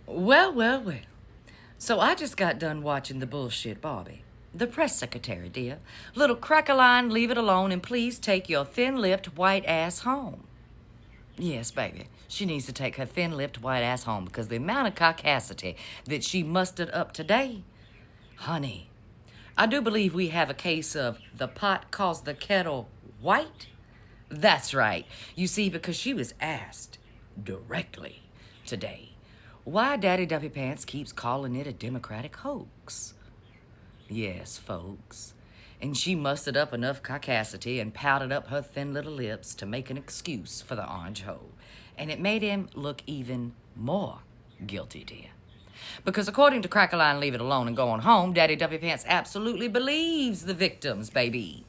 Well. So I just got done watching the bullshit Barbie. The press secretary, dear. Little crack-a-line, leave it alone, and please take your thin-lipped white ass home. Yes, baby. She needs to take her thin-lipped white ass home because the amount of caucasity that she mustered up today, honey, I do believe we have a case of the pot calls the kettle white. That's right. You see, because she was asked directly today why Daddy Duppy Pants keeps calling it a Democratic hoax. Yes, folks. And she mustered up enough caucasity and pouted up her thin little lips to make an excuse for the orange hoe. And it made him look even more guilty, dear. Because according to Crack-A-Line, Leave It Alone and Go On Home, Daddy Duppy Pants absolutely believes the victims, baby.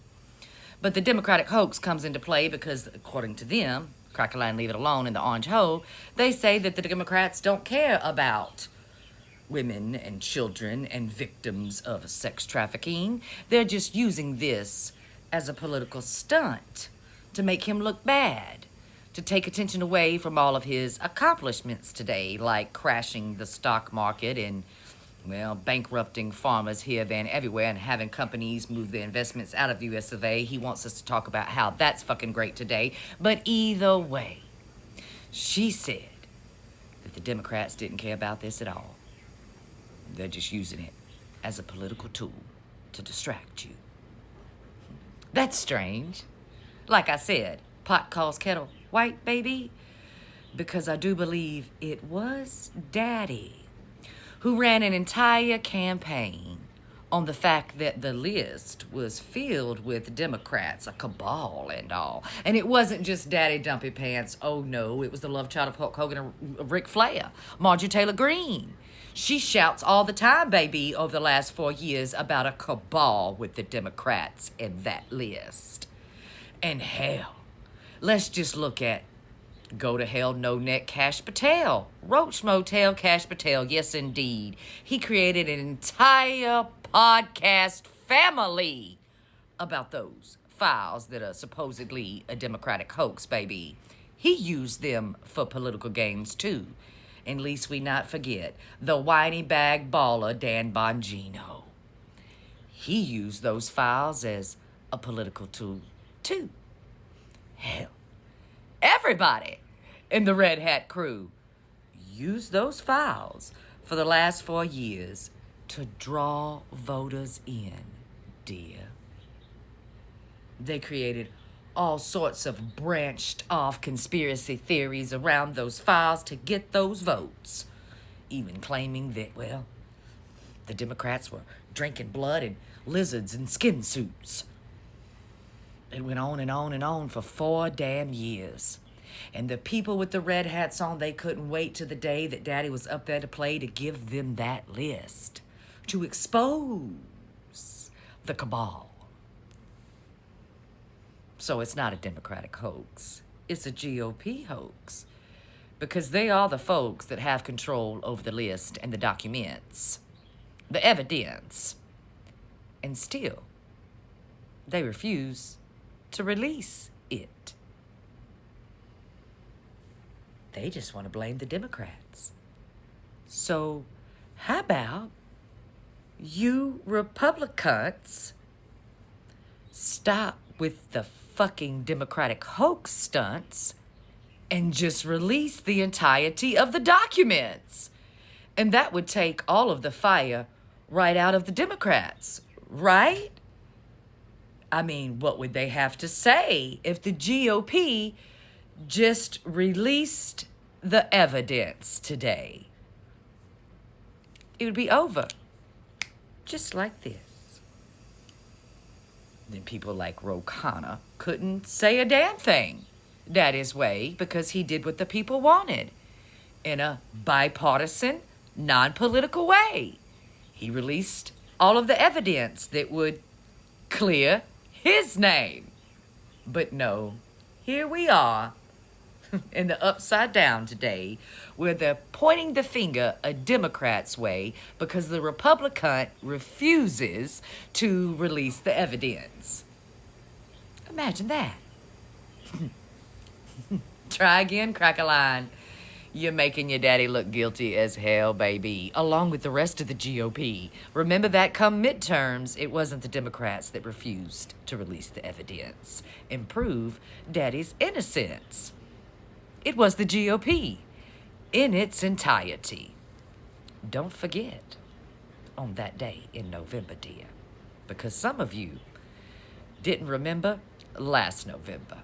But the Democratic hoax comes into play because, according to them, Crack-A-Line, Leave It Alone and the orange hoe, they say that the Democrats don't care about women and children and victims of sex trafficking. They're just using this as a political stunt to make him look bad, to take attention away from all of his accomplishments today, like crashing the stock market and, well, bankrupting farmers here, there, and everywhere, and having companies move their investments out of the US of A. He wants us to talk about how that's fucking great today. But either way, she said that the Democrats didn't care about this at all. They're just using it as a political tool to distract you. That's strange. Like I said, pot calls kettle white, baby, because I do believe it was Daddy who ran an entire campaign on the fact that the list was filled with Democrats, a cabal and all. And it wasn't just Daddy Dumpy Pants. Oh, no, it was the love child of Hulk Hogan and Ric Flair, Marjorie Taylor Greene. She shouts all the time, baby, over the last 4 years about a cabal with the Democrats in that list. And hell, let's just look at Go to Hell No Neck Cash Patel. Roach Motel Cash Patel, yes indeed. He created an entire podcast family about those files that are supposedly a Democratic hoax, baby. He used them for political gains too. And least we not forget the whiny bag baller Dan Bongino. He used those files as a political tool too. Hell, everybody in the Red Hat crew used those files for the last 4 years to draw voters in, dear. They created all sorts of branched off conspiracy theories around those files to get those votes, even claiming that, well, the Democrats were drinking blood and lizards in skin suits. It went on and on and on for 4 damn years. And the people with the red hats on, they couldn't wait till the day that Daddy was up there to play to give them that list, to expose the cabal. So it's not a Democratic hoax. It's a GOP hoax. Because they are the folks that have control over the list and the documents, the evidence. And still, they refuse to release it. They just want to blame the Democrats. So how about you Republicans stop with the fucking Democratic hoax stunts and just release the entirety of the documents? And that would take all of the fire right out of the Democrats, right? I mean, what would they have to say if the GOP just released the evidence today? It would be over. Just like this. Then people like Ro Khanna couldn't say a damn thing Daddy's way because he did what the people wanted in a bipartisan, non-political way. He released all of the evidence that would clear his name. But no, here we are in the upside down today, where they're pointing the finger a Democrat's way because the Republican refuses to release the evidence. Imagine that. Try again, Crack-A-Line. You're making your daddy look guilty as hell, baby, along with the rest of the GOP. Remember that come midterms, it wasn't the Democrats that refused to release the evidence and prove daddy's innocence. It was the GOP in its entirety. Don't forget on that day in November, dear, because some of you didn't remember last November.